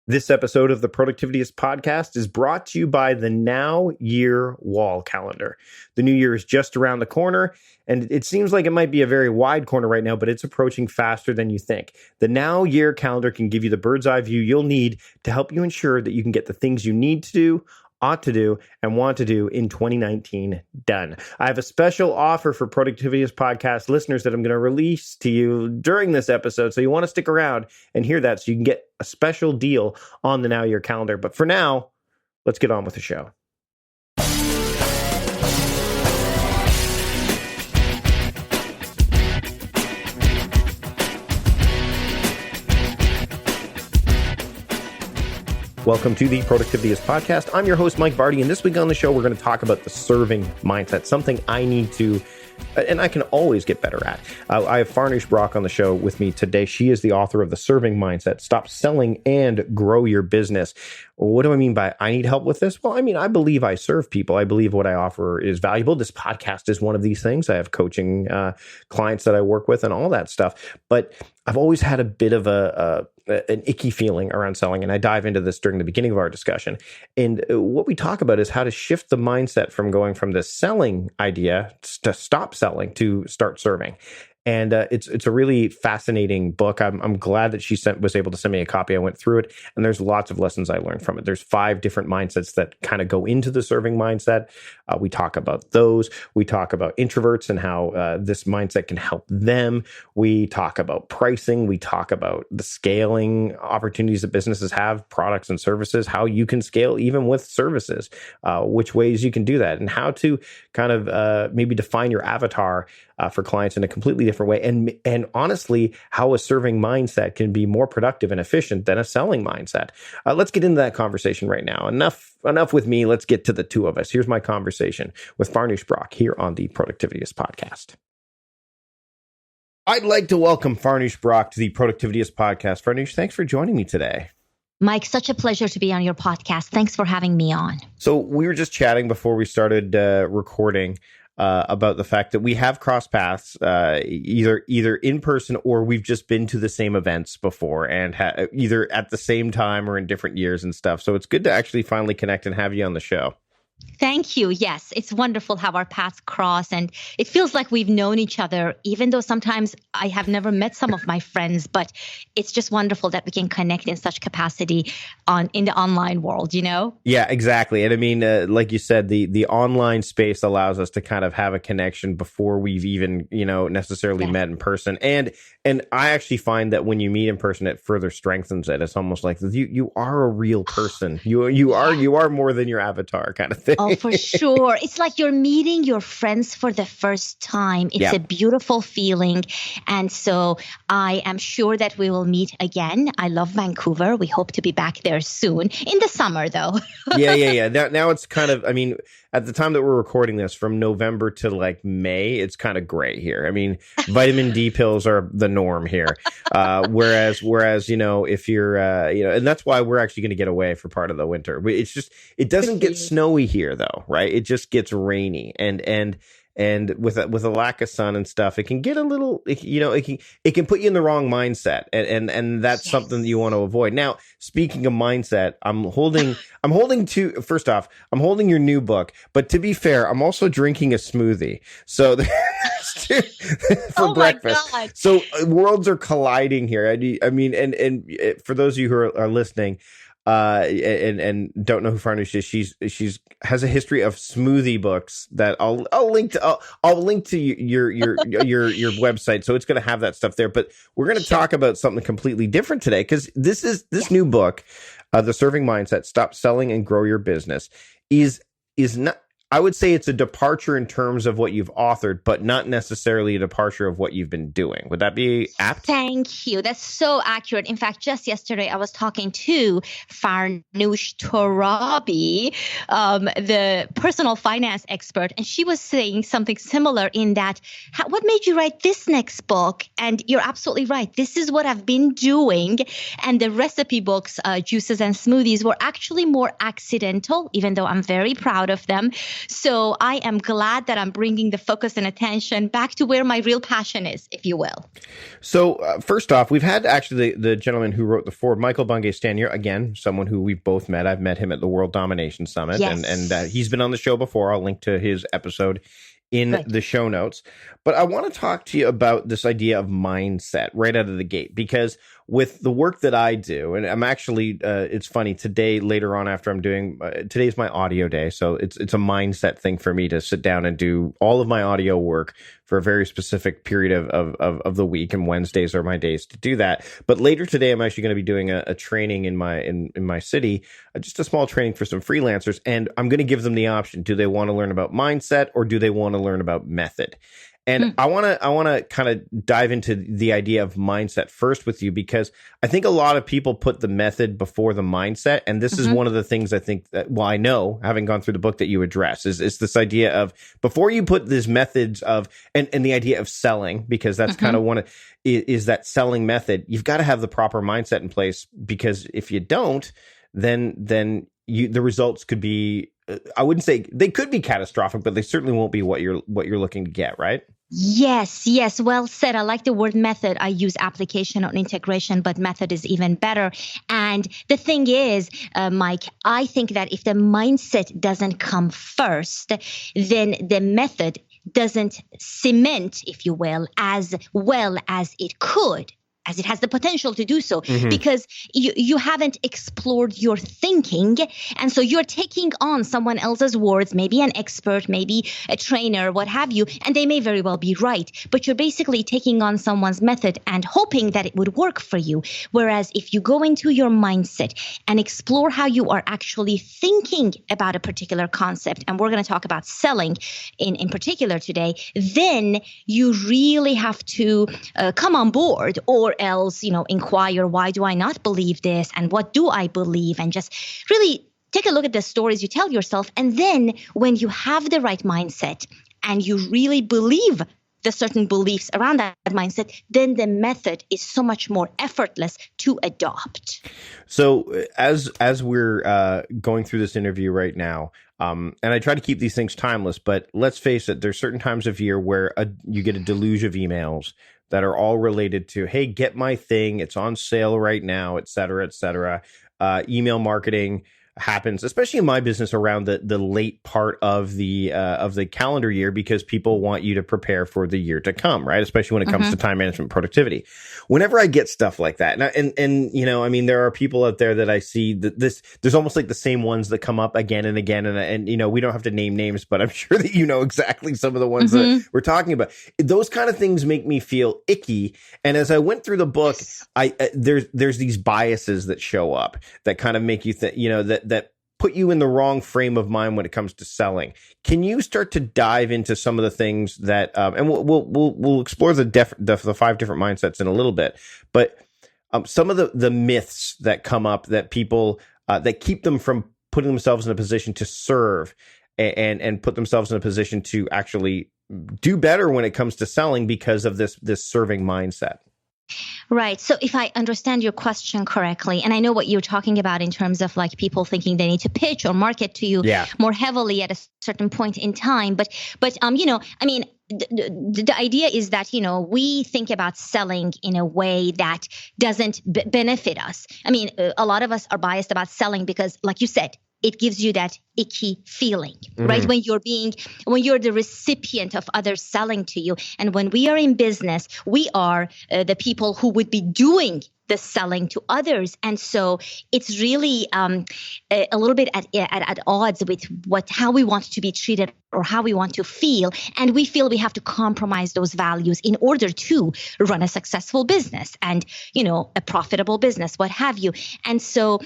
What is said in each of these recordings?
This episode of the Productivityist podcast is brought to you by the Now Year Wall Calendar. The new year is just around the corner, and it seems like it might be a very wide corner right now, but it's approaching faster than you think. The Now Year Calendar can give you the bird's eye view you'll need to help you ensure that you can get the things you need to do, ought to do, and want to do in 2019 done. I have a special offer for Productivityist podcast listeners that I'm going to release to you during this episode. So you want to stick around and hear that so you can get a special deal on the Now Year Calendar. But for now, let's get on with the show. Welcome to the Productivityist podcast. I'm your host, Mike Vardy, and this week on the show, we're going to talk about the serving mindset, something I need to, and I can always get better at. I have Farnoosh Brock on the show with me today. She is the author of The Serving Mindset, Stop Selling and Grow Your Business. What do I mean by I need help with this? Well, I mean, I believe I serve people. I believe what I offer is valuable. This podcast is one of these things. I have coaching clients that I work with and all that stuff. But I've always had a bit of an icky feeling around selling. And I dive into this during the beginning of our discussion. And what we talk about is how to shift the mindset from going from this selling idea to stop selling to start serving. And it's a really fascinating book. I'm glad that she was able to send me a copy. I went through it, and there's lots of lessons I learned from it. There's 5 different mindsets that kind of go into the serving mindset. We talk about those. We talk about introverts and how this mindset can help them. We talk about pricing. We talk about the scaling opportunities that businesses have, products and services, how you can scale even with services, which ways you can do that, and how to kind of maybe define your avatar for clients in a completely different way. And honestly, how a serving mindset can be more productive and efficient than a selling mindset. Let's get into that conversation right now. Enough with me. Let's get to the two of us. Here's my conversation with Farnoosh Brock here on the Productivityist podcast. I'd like to welcome Farnoosh Brock to the Productivityist podcast. Farnoosh, thanks for joining me today. Mike, such a pleasure to be on your podcast. Thanks for having me on. So we were just chatting before we started recording about the fact that we have crossed paths either in person or we've just been to the same events before and either at the same time or in different years and stuff. So it's good to actually finally connect and have you on the show. Thank you. Yes, it's wonderful how our paths cross, and it feels like we've known each other, even though sometimes I have never met some of my friends, but it's just wonderful that we can connect in such capacity in the online world, you know? Yeah, exactly. And I mean, like you said, the online space allows us to kind of have a connection before we've even, necessarily met in person. And I actually find that when you meet in person, it further strengthens it. It's almost like you are a real person. You are more than your avatar kind of thing. Oh, for sure. It's like you're meeting your friends for the first time. It's a beautiful feeling. And so I am sure that we will meet again. I love Vancouver. We hope to be back there soon. In the summer, though. Yeah. Now it's kind of, I mean, at the time that we're recording this, from November to like May, it's kind of gray here. I mean, vitamin D pills are the norm here. Whereas, if you're, and that's why we're actually going to get away for part of the winter. It's just, it doesn't get snowy here though, right? It just gets rainy and with a lack of sun and stuff, it can get a little, it can put you in the wrong mindset, and that's something that you want to avoid. Now, speaking of mindset, I'm holding your new book, but to be fair, I'm also drinking a smoothie. So for breakfast. My God. So worlds are colliding here. I mean, and for those of you who are listening, and don't know who Farnoosh is, she's has a history of smoothie books that I'll link to your website, so it's going to have that stuff there. But we're going to talk about something completely different today, because this new book, The Serving Mindset, Stop Selling and Grow Your Business, is not. I would say it's a departure in terms of what you've authored, but not necessarily a departure of what you've been doing. Would that be apt? Thank you. That's so accurate. In fact, just yesterday, I was talking to Farnoosh Torabi, the personal finance expert, and she was saying something similar in that, what made you write this next book? And you're absolutely right. This is what I've been doing. And the recipe books, Juices and Smoothies, were actually more accidental, even though I'm very proud of them. So I am glad that I'm bringing the focus and attention back to where my real passion is, if you will. So first off, we've had actually the gentleman who wrote the foreword, Michael Bungay-Stanier, again, someone who we've both met. I've met him at the World Domination Summit, Yes. and he's been on the show before. I'll link to his episode in the show notes. But I want to talk to you about this idea of mindset right out of the gate, because with the work that I do, and I'm actually, it's funny, today, later on after I'm doing, today's my audio day. So it's a mindset thing for me to sit down and do all of my audio work for a very specific period of the week. And Wednesdays are my days to do that. But later today, I'm actually going to be doing a training in my city, just a small training for some freelancers. And I'm going to give them the option. Do they want to learn about mindset, or do they want to learn about method? And I want to kind of dive into the idea of mindset first with you, because I think a lot of people put the method before the mindset. And this is one of the things I think that, well, I know, having gone through the book, that you address is this idea of, before you put these methods of, and the idea of selling, because that's kind of one of, is that selling method, you've got to have the proper mindset in place, because if you don't, then the results could be, I wouldn't say they could be catastrophic, but they certainly won't be what you're looking to get, right? Yes. Well said. I like the word method. I use application or integration, but method is even better. And the thing is, Mike, I think that if the mindset doesn't come first, then the method doesn't cement, if you will, as well as it could, as it has the potential to do so, because you haven't explored your thinking. And so you're taking on someone else's words, maybe an expert, maybe a trainer, what have you, and they may very well be right. But you're basically taking on someone's method and hoping that it would work for you. Whereas if you go into your mindset and explore how you are actually thinking about a particular concept, and we're going to talk about selling in particular today, then you really have to come on board, or else, inquire, why do I not believe this? And what do I believe? And just really take a look at the stories you tell yourself. And then when you have the right mindset and you really believe the certain beliefs around that mindset, then the method is so much more effortless to adopt. So as we're going through this interview right now, and I try to keep these things timeless, but let's face it, there's certain times of year where you get a deluge of emails that are all related to, hey, get my thing, it's on sale right now, et cetera, et cetera. Email marketing happens, especially in my business, around the late part of the calendar year, because people want you to prepare for the year to come, right? Especially when it comes to time management, productivity. Whenever I get stuff like that, and there are people out there that I see that there's almost like the same ones that come up again and again, and we don't have to name names, but I'm sure that you know exactly some of the ones that we're talking about. Those kind of things make me feel icky. And as I went through the book, there's these biases that show up that kind of make you think, that put you in the wrong frame of mind when it comes to selling. Can you start to dive into some of the things that, and we'll explore the 5 different mindsets in a little bit, but some of the myths that come up that people that keep them from putting themselves in a position to serve and put themselves in a position to actually do better when it comes to selling because of this serving mindset. Right. So if I understand your question correctly, and I know what you're talking about in terms of like people thinking they need to pitch or market to you more heavily at a certain point in time. But the idea is that, we think about selling in a way that doesn't benefit us. I mean, a lot of us are biased about selling because, like you said, it gives you that icky feeling, right? When you're the recipient of others selling to you. And when we are in business, we are the people who would be doing the selling to others. And so it's really a little bit at odds with how we want to be treated or how we want to feel. And we feel we have to compromise those values in order to run a successful business and, a profitable business, what have you. And so,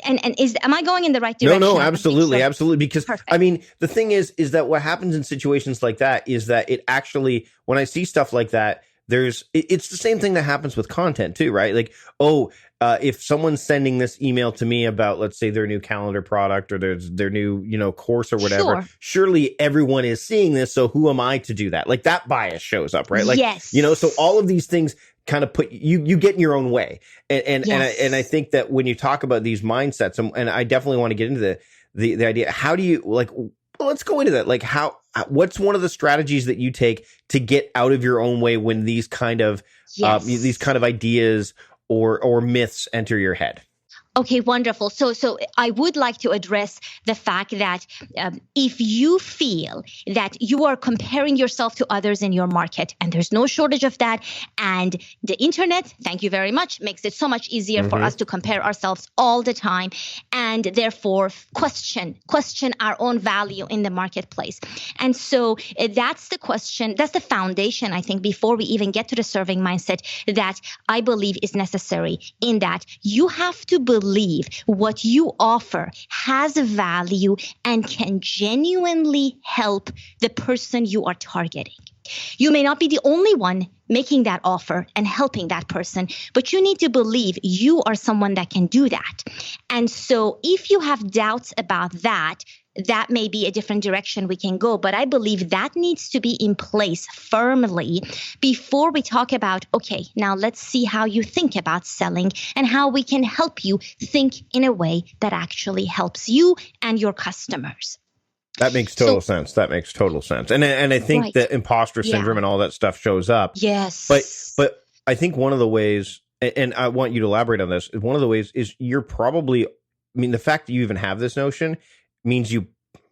am I going in the right direction? No, absolutely. Absolutely. Because Perfect. I mean, the thing is that what happens in situations like that is that it actually, when I see stuff like that, it's the same thing that happens with content too, right? Like, if someone's sending this email to me about, let's say, their new calendar product or their new, course or whatever, surely everyone is seeing this. So who am I to do that? Like that bias shows up, right? Like, yes. So all of these things kind of put you get in your own way. And I think that when you talk about these mindsets, and I definitely want to get into the idea, how do you Well, let's go into that. Like what's one of the strategies that you take to get out of your own way when these kind of ideas or myths enter your head? Okay, wonderful. So I would like to address the fact that if you feel that you are comparing yourself to others in your market, and there's no shortage of that, and the internet, thank you very much, makes it so much easier for us to compare ourselves all the time, and therefore question our own value in the marketplace. And so that's the question, that's the foundation, I think, before we even get to the serving mindset that I believe is necessary, in that you have to believe what you offer has value and can genuinely help the person you are targeting. You may not be the only one making that offer and helping that person, but you need to believe you are someone that can do that. And so if you have doubts about that, that may be a different direction we can go. But I believe that needs to be in place firmly before we talk about, okay, now let's see how you think about selling and how we can help you think in a way that actually helps you and your customers. That makes total sense. That makes total sense. And I think that imposter syndrome and all that stuff shows up. Yes. But I think one of the ways, and I want you to elaborate on this, one of the ways is you're probably, the fact that you even have this notion means you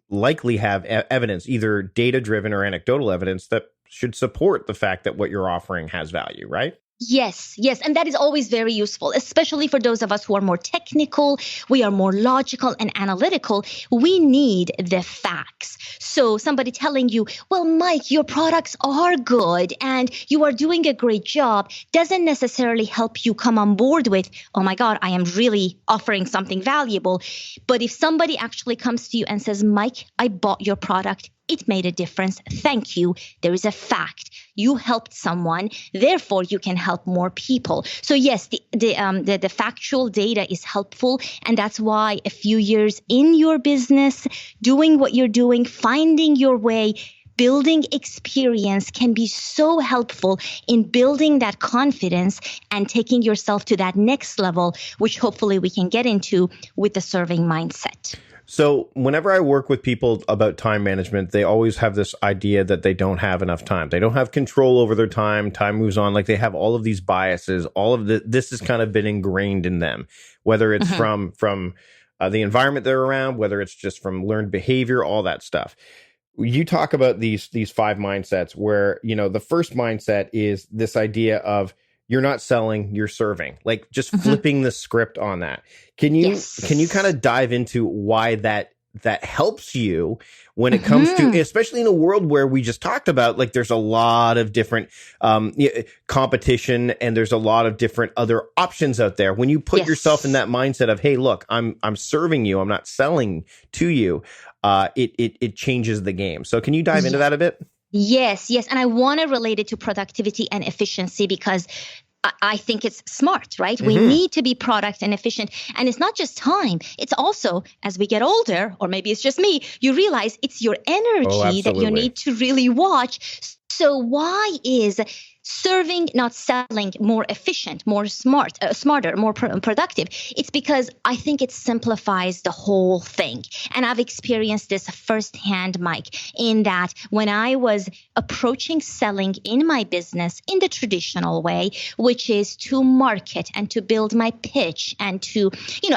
likely have evidence, either data-driven or anecdotal evidence, that should support the fact that what you're offering has value, right? Yes. And that is always very useful, especially for those of us who are more technical, we are more logical and analytical. We need the facts. So somebody telling you, well, Mike, your products are good and you are doing a great job doesn't necessarily help you come on board with, oh my God, I am really offering something valuable. But if somebody actually comes to you and says, Mike, I bought your product, it made a difference. Thank you. There is a fact. You helped someone, therefore you can help more people. So yes, the factual data is helpful, and that's why a few years in your business, doing what you're doing, finding your way, building experience can be so helpful in building that confidence and taking yourself to that next level, which hopefully we can get into with the serving mindset. So whenever I work with people about time management, they always have this idea that they don't have enough time. They don't have control over their time. Time moves on. Like they have all of these biases. All of this has kind of been ingrained in them, whether it's from the environment they're around, whether it's just from learned behavior, all that stuff. You talk about these 5 mindsets where, the first mindset is this idea of you're not selling, you're serving, like just flipping the script on that. Can you kind of dive into why that helps you when it comes to, especially in a world where we just talked about, like there's a lot of different competition and there's a lot of different other options out there. When you put yourself in that mindset of, hey, look, I'm serving you, I'm not selling to you, it changes the game. So can you dive into that a bit? Yes. And I want to relate it to productivity and efficiency because I think it's smart, right? We need to be product and efficient. And it's not just time. It's also, as we get older, or maybe it's just me, you realize it's your energy that you need to really watch. So why is serving, not selling, more efficient, more smarter, more productive? It's because I think it simplifies the whole thing. And I've experienced this firsthand, Mike, in that when I was approaching selling in my business in the traditional way, which is to market and to build my pitch and to,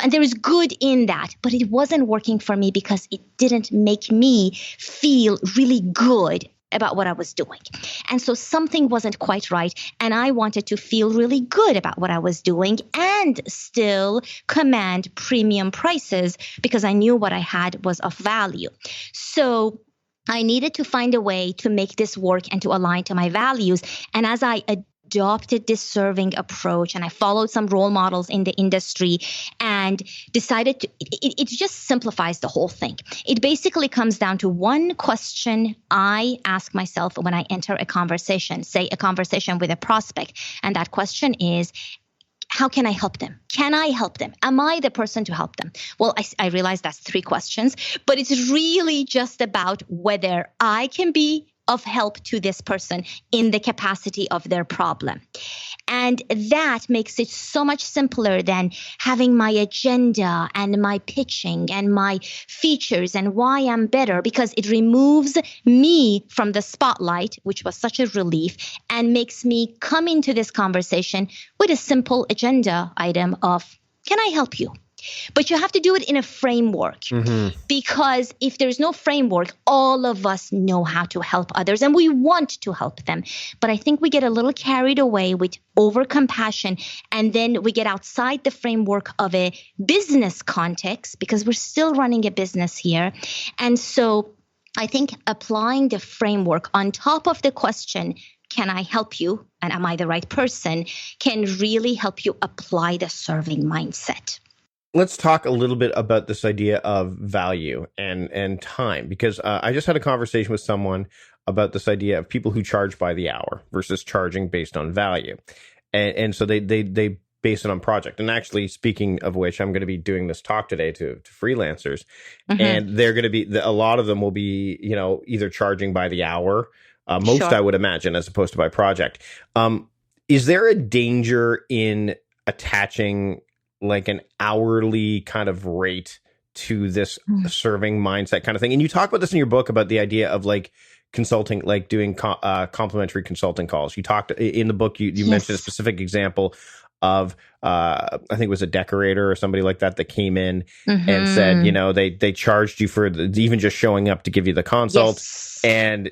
and there is good in that, but it wasn't working for me because it didn't make me feel really good about what I was doing. And so something wasn't quite right. And I wanted to feel really good about what I was doing and still command premium prices because I knew what I had was of value. So I needed to find a way to make this work and to align to my values. And as I adopted this serving approach and I followed some role models in the industry and decided to, it just simplifies the whole thing. It basically comes down to one question I ask myself when I enter a conversation, say a conversation with a prospect. And that question is, how can I help them? Can I help them? Am I the person to help them? Well, I realize that's 3 questions, but it's really just about whether I can be of help to this person in the capacity of their problem. And that makes it so much simpler than having my agenda and my pitching and my features and why I'm better, because it removes me from the spotlight, which was such a relief, and makes me come into this conversation with a simple agenda item of, can I help you? But you have to do it in a framework, because if there's no framework, all of us know how to help others and we want to help them. But I think we get a little carried away with over-compassion, and then we get outside the framework of a business context, because we're still running a business here. And so I think applying the framework on top of the question, can I help you and am I the right person, can really help you apply the serving mindset. Let's talk a little bit about this idea of value and time, because I just had a conversation with someone about this idea of people who charge by the hour versus charging based on value. And so they base it on project. And actually, speaking of which, I'm going to be doing this talk today to freelancers, and they're going to be, a lot of them will be, either charging by the hour, most I would imagine, as opposed to by project. Is there a danger in attaching like an hourly kind of rate to this serving mindset kind of thing? And you talk about this in your book about the idea of like consulting, like doing complimentary consulting calls. You talked in the book, you mentioned a specific example of I think it was a decorator or somebody like that came in and said, they charged you for even just showing up to give you the consult. And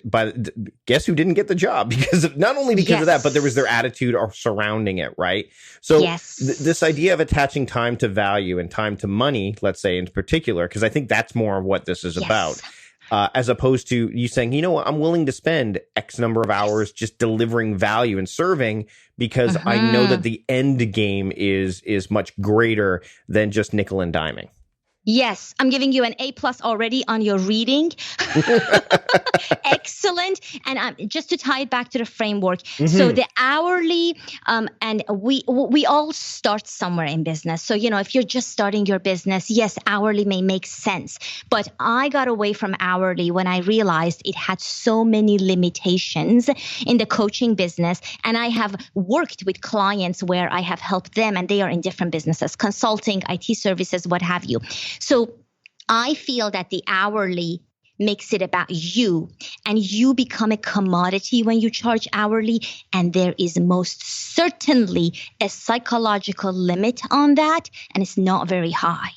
guess who didn't get the job? Not only because of that, but there was their attitude surrounding it, right? So this idea of attaching time to value and time to money, let's say in particular, because I think that's more of what this is about. As opposed to you saying, you know what, I'm willing to spend X number of hours just delivering value and serving, because I know that the end game is much greater than just nickel and diming. Yes, I'm giving you an A+ already on your reading. Excellent. And just to tie it back to the framework. So the hourly, and we all start somewhere in business. So, if you're just starting your business, yes, hourly may make sense. But I got away from hourly when I realized it had so many limitations in the coaching business. And I have worked with clients where I have helped them, and they are in different businesses, consulting, IT services, what have you. So I feel that the hourly makes it about you, and you become a commodity when you charge hourly. And there is most certainly a psychological limit on that, and it's not very high.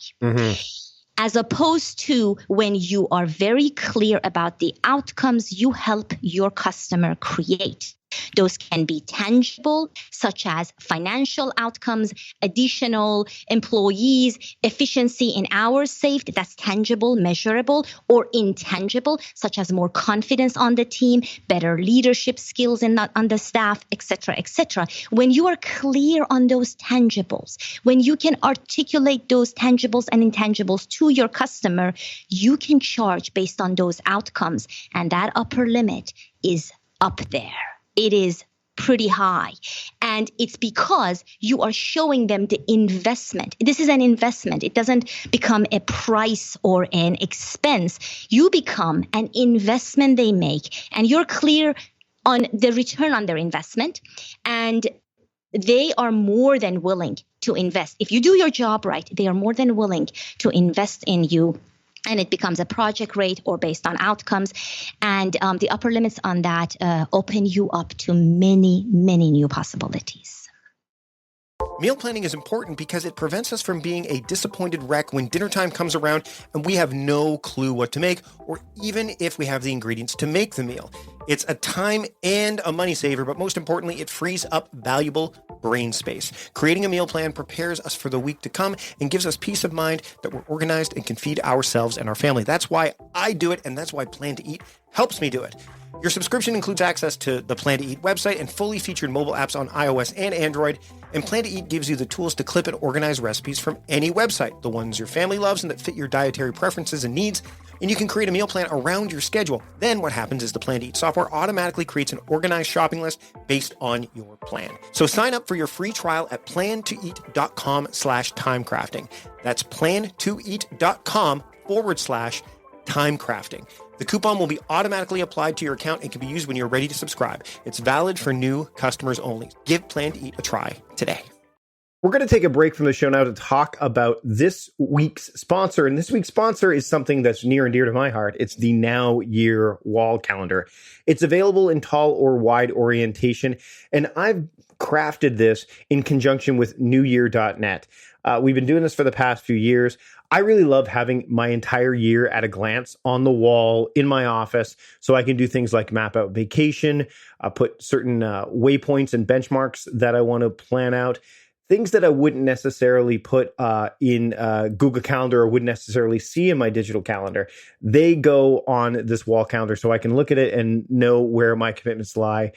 As opposed to when you are very clear about the outcomes you help your customer create. Those can be tangible, such as financial outcomes, additional employees, efficiency in hours saved, that's tangible, measurable, or intangible, such as more confidence on the team, better leadership skills on the staff, etc., etc. When you are clear on those tangibles, when you can articulate those tangibles and intangibles to your customer, you can charge based on those outcomes. And that upper limit is up there. It is pretty high. And it's because you are showing them the investment. This is an investment. It doesn't become a price or an expense. You become an investment they make, and you're clear on the return on their investment. And they are more than willing to invest. If you do your job right, they are more than willing to invest in you. And it becomes a project rate or based on outcomes. And the upper limits on that open you up to many, many new possibilities. Meal planning is important because it prevents us from being a disappointed wreck when dinner time comes around and we have no clue what to make, or even if we have the ingredients to make the meal. It's a time and a money saver, but most importantly, it frees up valuable brain space. Creating a meal plan prepares us for the week to come and gives us peace of mind that we're organized and can feed ourselves and our family. That's why I do it, and that's why Plan to Eat helps me do it. Your subscription includes access to the Plan to Eat website and fully featured mobile apps on iOS and Android. And Plan to Eat gives you the tools to clip and organize recipes from any website, the ones your family loves and that fit your dietary preferences and needs. And you can create a meal plan around your schedule. Then what happens is the Plan to Eat software automatically creates an organized shopping list based on your plan. So sign up for your free trial at plantoeat.com/timecrafting. That's plantoeat.com/timecrafting. The coupon will be automatically applied to your account and can be used when you're ready to subscribe. It's valid for new customers only. Give Plan to Eat a try today. We're going to take a break from the show now to talk about this week's sponsor. And this week's sponsor is something that's near and dear to my heart. It's the Now Year wall calendar. It's available in tall or wide orientation. And I've crafted this in conjunction with newyear.net. We've been doing this for the past few years. I really love having my entire year at a glance on the wall in my office so I can do things like map out vacation, put certain waypoints and benchmarks that I want to plan out. Things that I wouldn't necessarily put in Google Calendar or wouldn't necessarily see in my digital calendar. They go on this wall calendar so I can look at it and know where my commitments lie,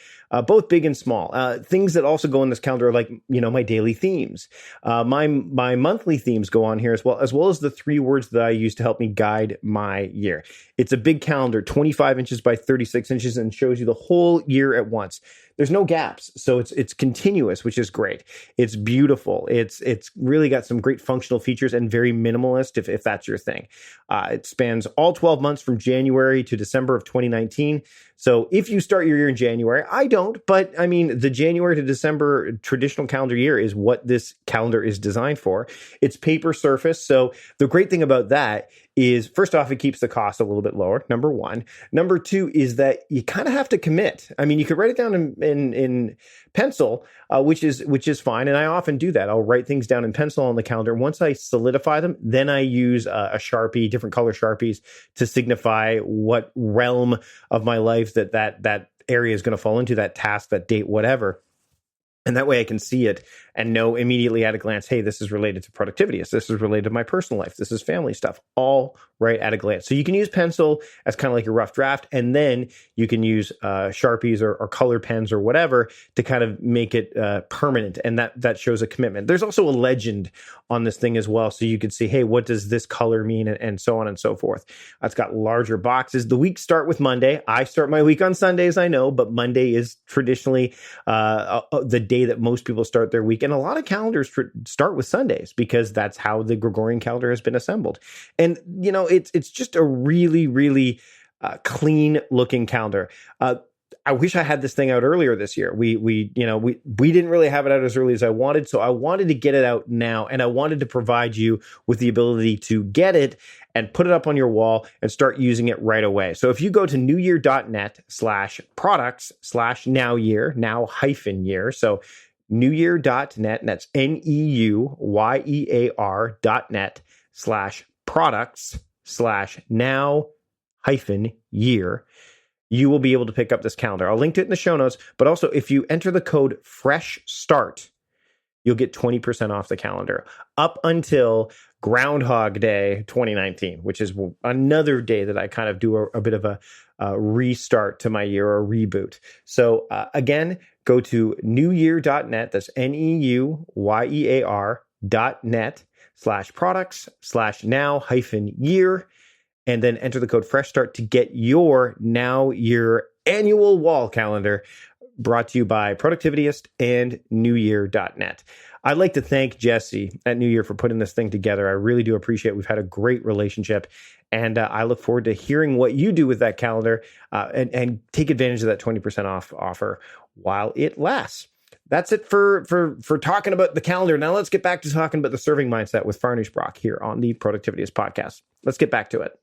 both big and small. Things that also go on this calendar are like, my daily themes. My monthly themes go on here as well as the 3 words that I use to help me guide my year. It's a big calendar, 25 inches by 36 inches, and shows you the whole year at once. There's no gaps, so it's continuous, which is great. It's beautiful. It's really got some great functional features and very minimalist if that's your thing. It spans all 12 months from January to December of 2019. So if you start your year in January, I don't, but I mean, the January to December traditional calendar year is what this calendar is designed for. It's paper surface. So the great thing about that is, first off, it keeps the cost a little bit lower, number one. Number two is that you kind of have to commit. I mean, you could write it down in pencil, which is fine. And I often do that. I'll write things down in pencil on the calendar. Once I solidify them, then I use a Sharpie, different color Sharpies, to signify what realm of my life that area is going to fall into, that task, that date, whatever. And that way I can see it and know immediately at a glance, hey, this is related to productivity. This is related to my personal life. This is family stuff, all right at a glance. So you can use pencil as kind of like your rough draft, and then you can use Sharpies or color pens or whatever to kind of make it permanent. And that shows a commitment. There's also a legend on this thing as well. So you could see, hey, what does this color mean? And so on and so forth. It's got larger boxes. The weeks start with Monday. I start my week on Sundays, I know, but Monday is traditionally the day that most people start their week. And a lot of calendars start with Sundays because that's how the Gregorian calendar has been assembled. And, it's just a really, really clean looking calendar. I wish I had this thing out earlier this year. We didn't really have it out as early as I wanted. So I wanted to get it out now, and I wanted to provide you with the ability to get it and put it up on your wall and start using it right away. So if you go to newyear.net/products/nowyear, now-year. So newyear.net, and that's NEUYER.net/products/now-year. You will be able to pick up this calendar. I'll link to it in the show notes, but also if you enter the code FRESHSTART, you'll get 20% off the calendar up until Groundhog Day 2019, which is another day that I kind of do a bit of a restart to my year, or a reboot. So again, go to newyear.net, that's NEUYER.net/products/now-year. And then enter the code FRESHSTART to get your Now Year annual wall calendar, brought to you by Productivityist and newyear.net. I'd like to thank Jesse at New Year for putting this thing together. I really do appreciate it. We've had a great relationship, and I look forward to hearing what you do with that calendar and take advantage of that 20% off offer while it lasts. That's it for talking about the calendar. Now let's get back to talking about the serving mindset with Farnoosh Brock here on the Productivityist podcast. Let's get back to it.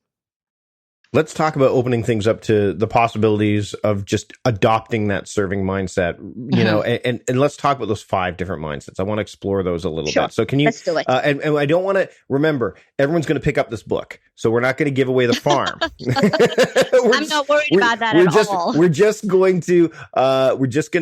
Let's talk about opening things up to the possibilities of just adopting that serving mindset, and let's talk about those 5 different mindsets. I want to explore those a little bit. So can you, let's do it. And I don't want to, remember, everyone's going to pick up this book. So we're not going to give away the farm. I'm not worried about that at all. We're just going to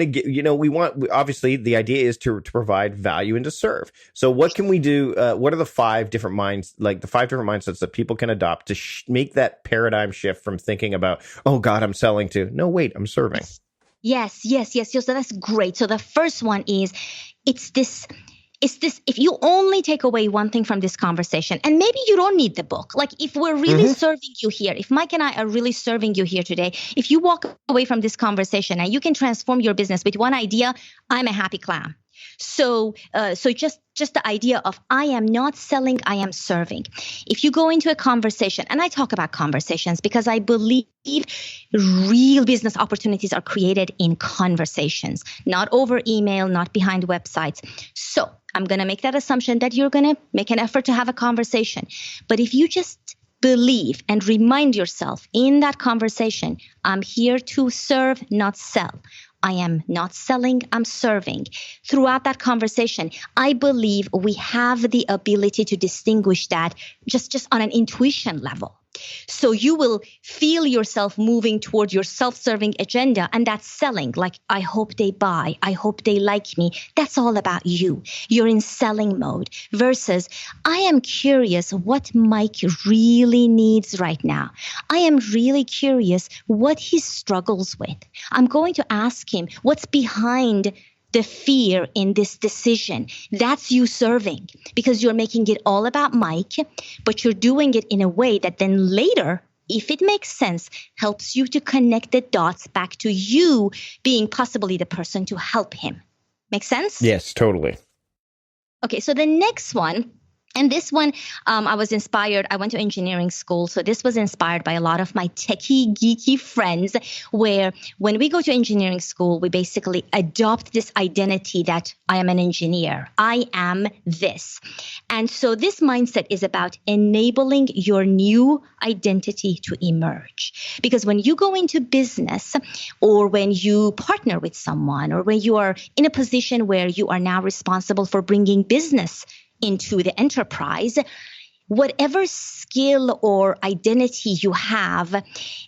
get, obviously the idea is to provide value and to serve. So what can we do? What are the 5 different mindsets that people can adopt to make that paradigm shift from thinking about, oh God, I'm selling, to, no, wait, I'm serving. Yes. So that's great. So the first one is, it's this, if you only take away one thing from this conversation, and maybe you don't need the book, like if we're really serving you here, if Mike and I are really serving you here today, if you walk away from this conversation and you can transform your business with one idea, I'm a happy clam. So just the idea of I am not selling, I am serving. If you go into a conversation, and I talk about conversations because I believe real business opportunities are created in conversations, not over email, not behind websites. So I'm going to make that assumption that you're going to make an effort to have a conversation. But if you just believe and remind yourself in that conversation, I'm here to serve, not sell. I am not selling, I'm serving. Throughout that conversation, I believe we have the ability to distinguish that just on an intuition level. So you will feel yourself moving toward your self-serving agenda, and that's selling. Like, I hope they buy. I hope they like me. That's all about you. You're in selling mode versus I am curious what Mike really needs right now. I am really curious what he struggles with. I'm going to ask him what's behind the fear in this decision. That's you serving, because you're making it all about Mike, but you're doing it in a way that then later, if it makes sense, helps you to connect the dots back to you being possibly the person to help him. Make sense? Yes, totally. Okay, so the next one. And this one, I was inspired. I went to engineering school. So this was inspired by a lot of my techie, geeky friends, where when we go to engineering school, we basically adopt this identity that I am an engineer. I am this. And so this mindset is about enabling your new identity to emerge. Because when you go into business, or when you partner with someone, or when you are in a position where you are now responsible for bringing business into the enterprise, whatever skill or identity you have,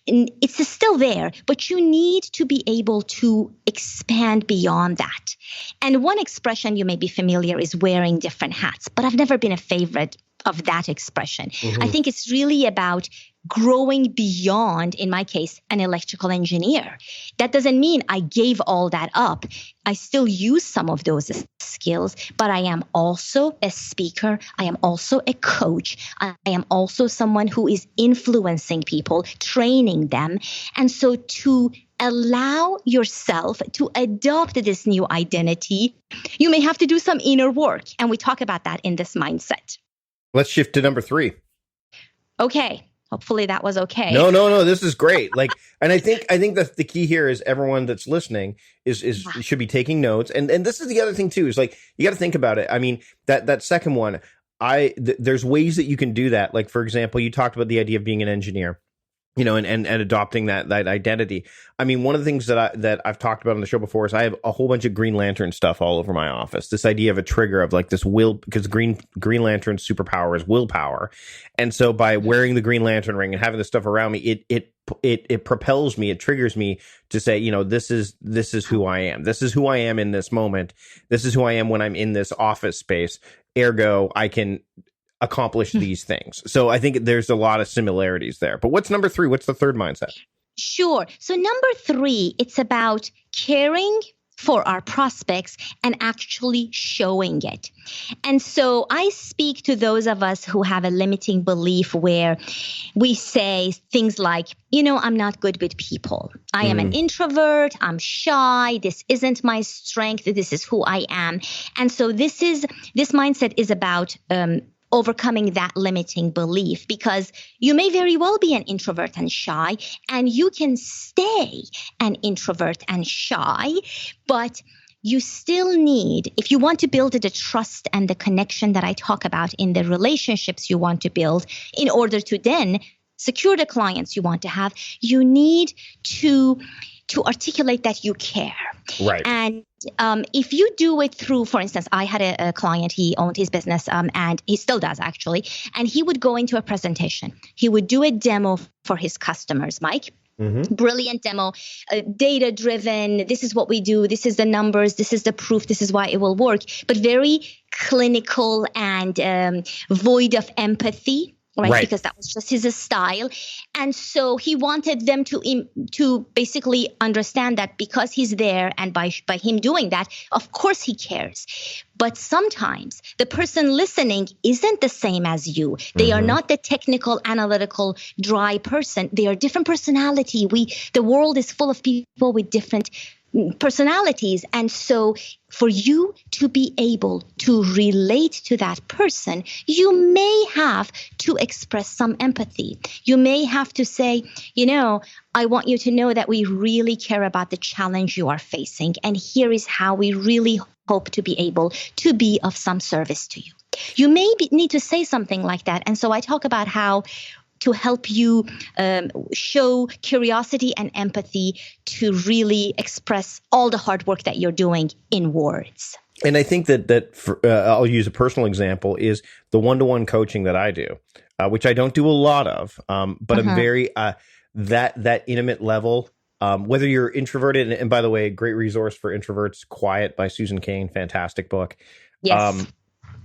it's still there, but you need to be able to expand beyond that. And one expression you may be familiar is wearing different hats, but I've never been a favorite of that expression. Mm-hmm. I think it's really about growing beyond, in my case, an electrical engineer. That doesn't mean I gave all that up. I still use some of those skills, but I am also a speaker. I am also a coach. I am also someone who is influencing people, training them. And so to allow yourself to adopt this new identity, you may have to do some inner work. And we talk about that in this mindset. Let's shift to number 3. Okay. Hopefully that was okay. No. This is great. And I think that the key here is everyone that's listening is should be taking notes. And this is the other thing too, is like, you got to think about it. I mean, that second one, there's ways that you can do that. Like, for example, you talked about the idea of being an engineer, and adopting that identity. I mean, one of the things that I've talked about on the show before is I have a whole bunch of Green Lantern stuff all over my office. This idea of a trigger of like this will, because Green Lantern's superpower is willpower. And so by wearing the Green Lantern ring and having this stuff around me, it propels me, it triggers me to say, this is who I am. This is who I am in this moment. This is who I am when I'm in this office space. Ergo, I can accomplish these things. So I think there's a lot of similarities there. But what's number 3? What's the third mindset? Sure. So number 3, it's about caring for our prospects and actually showing it. And so I speak to those of us who have a limiting belief where we say things like, I'm not good with people. I am an introvert. I'm shy. This isn't my strength. This is who I am. And so this mindset is about overcoming that limiting belief, because you may very well be an introvert and shy, and you can stay an introvert and shy, but you still need, if you want to build the trust and the connection that I talk about in the relationships you want to build, in order to then secure the clients you want to have, you need to articulate that you care. Right. And if you do it through, for instance, I had a client, he owned his business, and he still does actually, and he would go into a presentation. He would do a demo for his customers, Mike. Mm-hmm. Brilliant demo, data-driven. This is what we do. This is the numbers. This is the proof. This is why it will work. But very clinical and void of empathy. Right? Because that was just his style. And so he wanted them to basically understand that because he's there, and by him doing that, of course he cares. But sometimes the person listening isn't the same as you. They are not the technical, analytical, dry person. They are different personality. The world is full of people with different personalities. And so for you to be able to relate to that person, you may have to express some empathy. You may have to say, I want you to know that we really care about the challenge you are facing. And here is how we really hope to be able to be of some service to you. You may need to say something like that. And so I talk about how to help you show curiosity and empathy to really express all the hard work that you're doing in words. And I think that I'll use a personal example is the one-to-one coaching that I do, which I don't do a lot of, but I'm very that intimate level. Whether you're introverted, and by the way, great resource for introverts, Quiet by Susan Cain, fantastic book. Yes.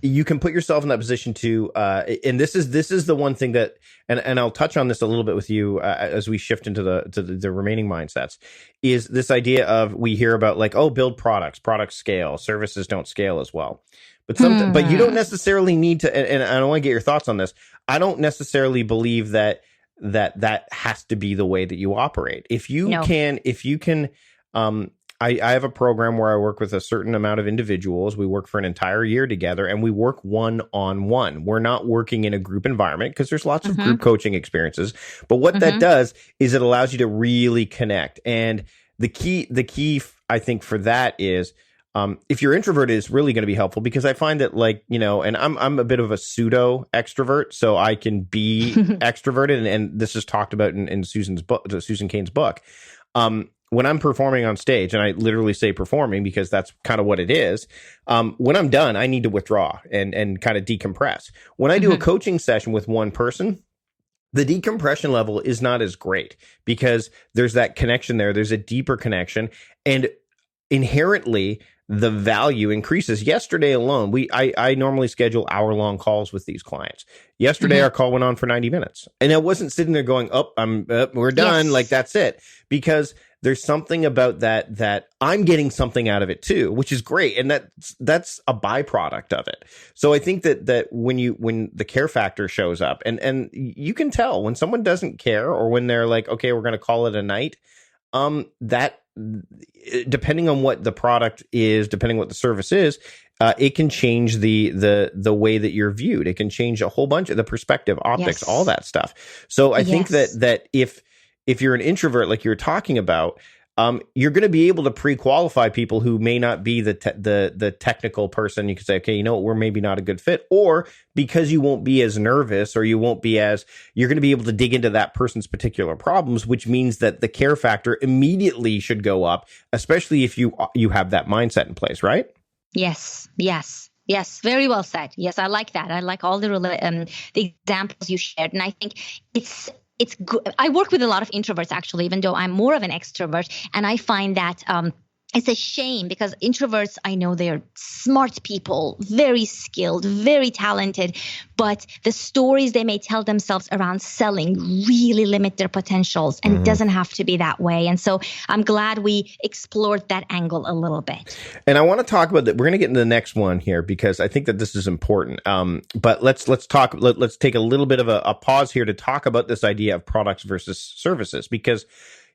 You can put yourself in that position to, and this is the one thing that, and I'll touch on this a little bit with you as we shift into the remaining mindsets, is this idea of, we hear about like, build products scale, services don't scale as well. But but you don't necessarily need to, and I don't want to get your thoughts on this. I don't necessarily believe that has to be the way that you operate. If you can, I have a program where I work with a certain amount of individuals. We work for an entire year together, and we work one-on-one. We're not working in a group environment because there's lots of group coaching experiences. But what that does is it allows you to really connect. And the key, I think, for that is, if you're introverted, is really going to be helpful, because I find that, and I'm a bit of a pseudo extrovert, so I can be extroverted, and this is talked about in Susan Cain's book. When I'm performing on stage, and I literally say performing because that's kind of what it is, when I'm done, I need to withdraw and kind of decompress. When I do a coaching session with one person, the decompression level is not as great because there's that connection there. There's a deeper connection, and inherently the value increases. Yesterday alone, I normally schedule hour-long calls with these clients. Yesterday, our call went on for 90 minutes, and I wasn't sitting there going, we're done. Yes. Like, that's it. Because there's something about that I'm getting something out of it too, which is great. And that's a byproduct of it. So I think that when the care factor shows up, and you can tell when someone doesn't care, or when they're like, okay, we're going to call it a night, that, depending on what the product is, depending on what the service is, it can change the way that you're viewed. It can change a whole bunch of the perspective, optics, all that stuff. So I think that if you're an introvert, like you're talking about, you're going to be able to pre-qualify people who may not be the technical person. You could say, okay, we're maybe not a good fit, or because you won't be as nervous, or you're going to be able to dig into that person's particular problems, which means that the care factor immediately should go up, especially if you have that mindset in place, right? Yes. Very well said. Yes, I like that. I like all the examples you shared, and I think it's good. I work with a lot of introverts, actually, even though I'm more of an extrovert. And I find that it's a shame, because introverts, I know they're smart people, very skilled, very talented, but the stories they may tell themselves around selling really limit their potentials, and it doesn't have to be that way. And so I'm glad we explored that angle a little bit. And I want to talk about that. We're going to get into the next one here, because I think that this is important. But let's take a little bit of a pause here to talk about this idea of products versus services, because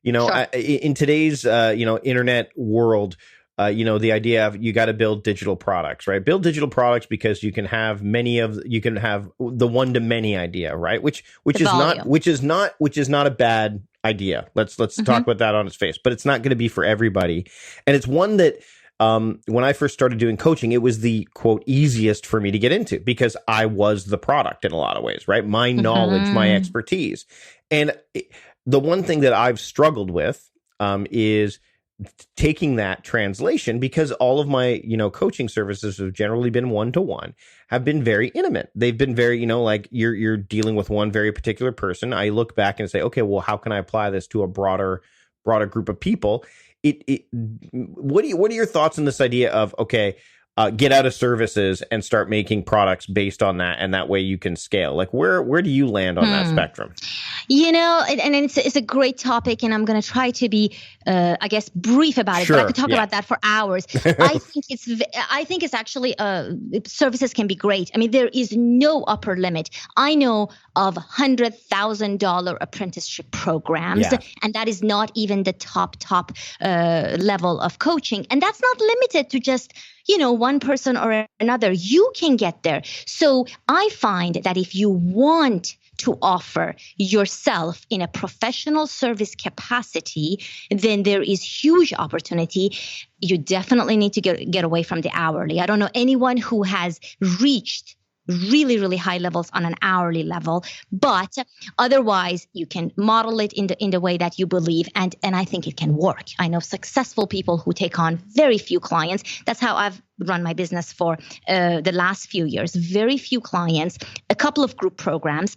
sure. In today's, internet world, the idea of you got to build digital products, right? Build digital products because you can have the one-to-many idea, right? Which is not a bad idea. Let's talk about that on its face, but it's not going to be for everybody. And it's one that, when I first started doing coaching, it was the quote easiest for me to get into, because I was the product in a lot of ways, right? My knowledge, my expertise. And the one thing that I've struggled with is taking that translation, because all of my, coaching services have generally been one-to-one, have been very intimate. They've been very, like you're dealing with one very particular person. I look back and say, okay, well, how can I apply this to a broader group of people? What are your thoughts on this idea of, okay, get out of services and start making products based on that, and that way you can scale? Like, where do you land on that spectrum? And it's a great topic, and I'm going to try to be, I guess, brief about it. Sure, but I could talk about that for hours. I think it's actually services can be great. I mean, there is no upper limit. I know of $100,000 apprenticeship programs, and that is not even the top level of coaching. And that's not limited to just one person or another. You can get there. So I find that if you want to offer yourself in a professional service capacity, then there is huge opportunity. You definitely need to get away from the hourly. I don't know anyone who has reached really, really high levels on an hourly level, but otherwise you can model it in the way that you believe, and I think it can work. I know successful people who take on very few clients. That's how I've run my business for the last few years. Very few clients, a couple of group programs.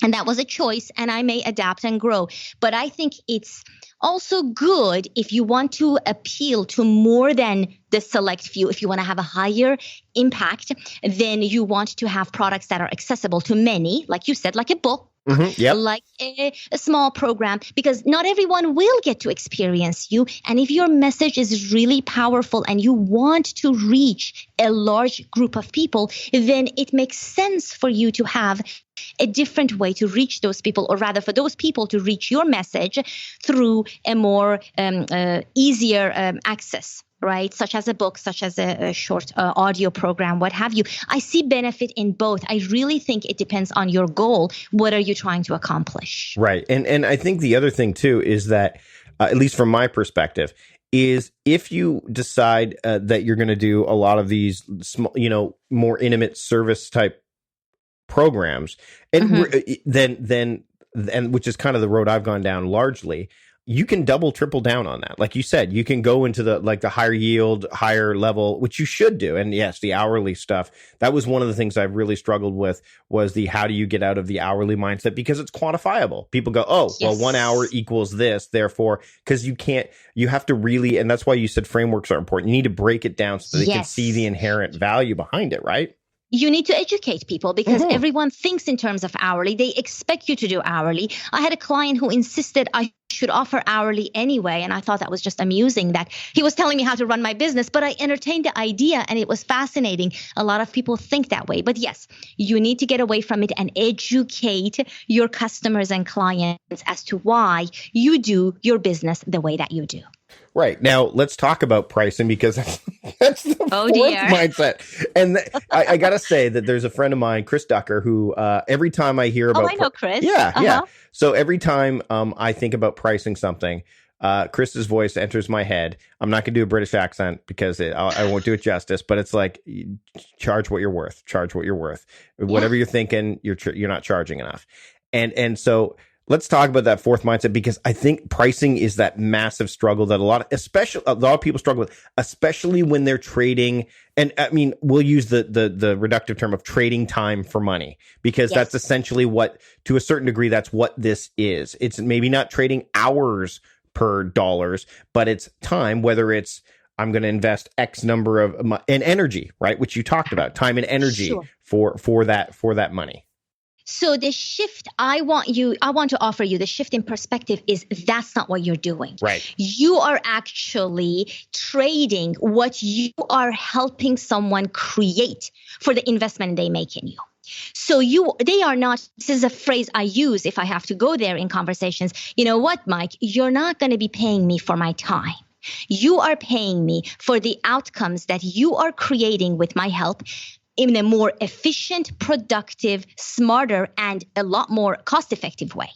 And that was a choice, and I may adapt and grow. But I think it's also good if you want to appeal to more than the select few. If you want to have a higher impact, then you want to have products that are accessible to many, like you said, like a book. Like a small program, because not everyone will get to experience you. And if your message is really powerful and you want to reach a large group of people, then it makes sense for you to have a different way to reach those people, or rather for those people to reach your message through a more easier access. Right? Such as a book, such as a short audio program, what have you. I see benefit in both. I really think it depends on your goal. What are you trying to accomplish? Right. And I think the other thing too is that, at least from my perspective, is if you decide that you're going to do a lot of these small, more intimate service type programs, and then which is kind of the road I've gone down largely, you can double, triple down on that. Like you said, you can go into the higher yield, higher level, which you should do. And yes, the hourly stuff, that was one of the things I've really struggled with, was the how do you get out of the hourly mindset, because it's quantifiable. People go, well, 1 hour equals this, therefore, because you have to really, and that's why you said frameworks are important. You need to break it down so they can see the inherent value behind it, right? You need to educate people, because everyone thinks in terms of hourly. They expect you to do hourly. I had a client who insisted I should offer hourly anyway, and I thought that was just amusing that he was telling me how to run my business, but I entertained the idea, and it was fascinating. A lot of people think that way. But yes, you need to get away from it and educate your customers and clients as to why you do your business the way that you do. Right. Now, let's talk about pricing, because that's the fourth mindset. And I got to say that there's a friend of mine, Chris Ducker, who every time I hear about... I know Chris. Yeah. So every time I think about pricing something, Chris's voice enters my head. I'm not going to do a British accent because I won't do it justice, but it's like, charge what you're worth. Charge what you're worth. Whatever you're thinking, you're not charging enough. And so... let's talk about that fourth mindset, because I think pricing is that massive struggle that a lot of people struggle with, especially when they're trading. And I mean, we'll use the reductive term of trading time for money, because that's essentially what, to a certain degree, that's what this is. It's maybe not trading hours per dollars, but it's time, whether it's, I'm going to invest X number of in energy, right? Which you talked about, time and energy for that money. So the shift I want to offer you, the shift in perspective is that's not what you're doing. Right. You are actually trading what you are helping someone create for the investment they make in you. So they are not, this is a phrase I use if I have to go there in conversations. You know what, Mike, you're not going to be paying me for my time. You are paying me for the outcomes that you are creating with my help, in a more efficient, productive, smarter, and a lot more cost-effective way.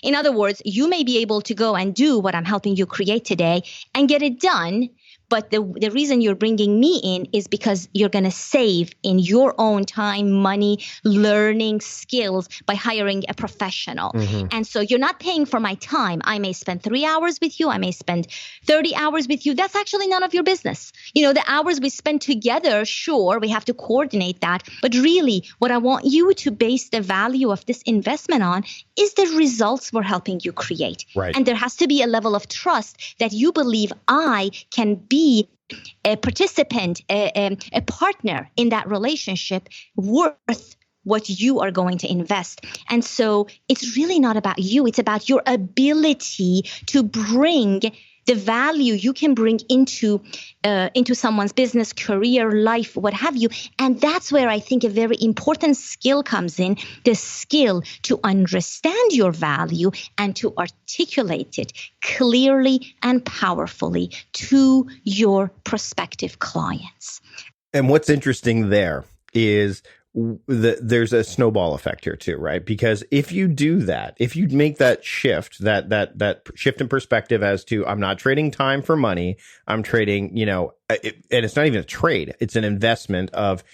In other words, you may be able to go and do what I'm helping you create today and get it done. But the reason you're bringing me in is because you're going to save in your own time, money, learning skills by hiring a professional. And so you're not paying for my time. I may spend 3 hours with you. I may spend 30 hours with you. That's actually none of your business. The hours we spend together, sure, we have to coordinate that. But really, what I want you to base the value of this investment on is the results we're helping you create. Right. And there has to be a level of trust that you believe I can be a participant, a partner in that relationship worth what you are going to invest. And so it's really not about you. It's about your ability to bring the value you can bring into someone's business, career, life, what have you. And that's where I think a very important skill comes in, the skill to understand your value and to articulate it clearly and powerfully to your prospective clients. And what's interesting there is there's a snowball effect here too, right? Because if you do that, if you make that shift, that shift in perspective as to I'm not trading time for money, I'm trading, and it's not even a trade, it's an investment of,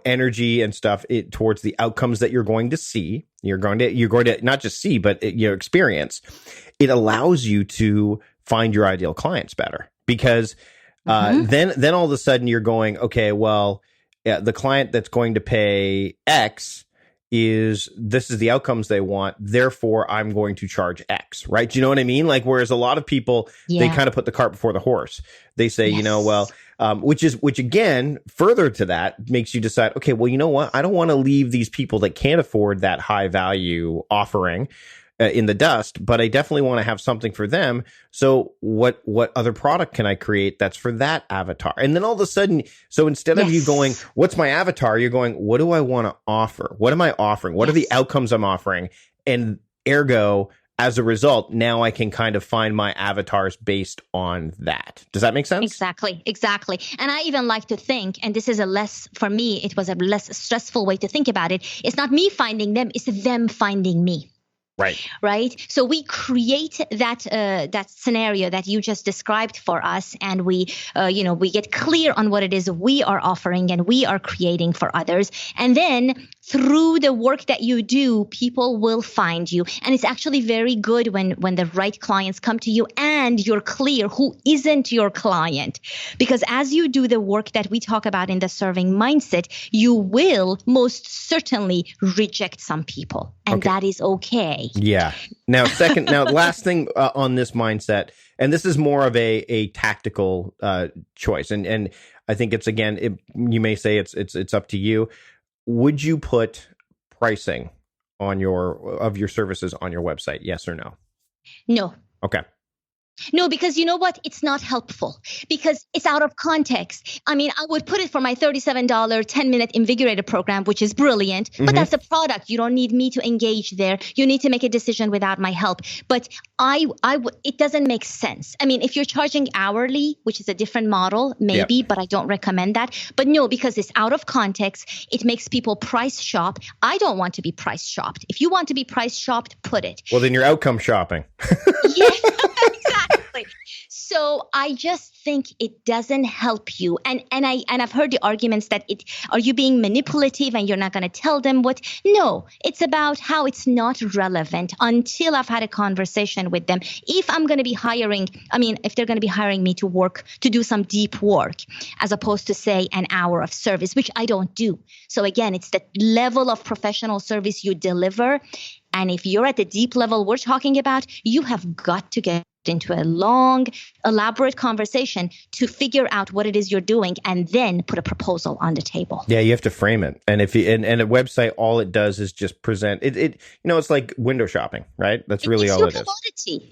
energy and stuff towards the outcomes that you're going to see. You're going to not just see, but experience. It allows you to find your ideal clients better because then all of a sudden you're going, okay, well, the client that's going to pay X this is the outcomes they want. Therefore, I'm going to charge X, right? Do you know what I mean? Like, whereas a lot of people, they kind of put the cart before the horse. They say, which again, further to that makes you decide, okay, well, you know what? I don't want to leave these people that can't afford that high value offering in the dust, but I definitely want to have something for them. So what other product can I create that's for that avatar? And then all of a sudden, so instead of you going, what's my avatar? You're going, what do I want to offer? What am I offering? What are the outcomes I'm offering? And ergo, as a result, now I can kind of find my avatars based on that. Does that make sense? Exactly. And I even like to think, and this is for me, it was a less stressful way to think about it. It's not me finding them, it's them finding me. Right. So we create that scenario that you just described for us, and we get clear on what it is we are offering and we are creating for others, and then through the work that you do, people will find you. And it's actually very good when the right clients come to you and you're clear who isn't your client, because as you do the work that we talk about in the serving mindset, you will most certainly reject some people, and that is okay. Yeah. Now, last thing on this mindset, and this is more of a tactical choice, and I think it's you may say it's up to you. Would you put pricing on your services on your website? Yes or no? No. Okay. No, because you know what? It's not helpful because it's out of context. I mean, I would put it for my $37 10-minute invigorator program, which is brilliant, but that's a product. You don't need me to engage there. You need to make a decision without my help. But it doesn't make sense. I mean, if you're charging hourly, which is a different model, maybe, but I don't recommend that. But no, because it's out of context, it makes people price shop. I don't want to be price shopped. If you want to be price shopped, put it. Well, then you're outcome shopping. Yeah, exactly. So I just think it doesn't help you. And I've heard the arguments that are you being manipulative and you're not going to tell them what? No, it's about how it's not relevant until I've had a conversation with them. If I'm going to be if they're going to be hiring me to do some deep work, as opposed to say an hour of service, which I don't do. So again, it's the level of professional service you deliver. And if you're at the deep level we're talking about, you have got to get into a long, elaborate conversation to figure out what it is you're doing and then put a proposal on the table. Yeah, you have to frame it. And if you and a website, all it does is just present it. It's like window shopping, right? That's really all it is.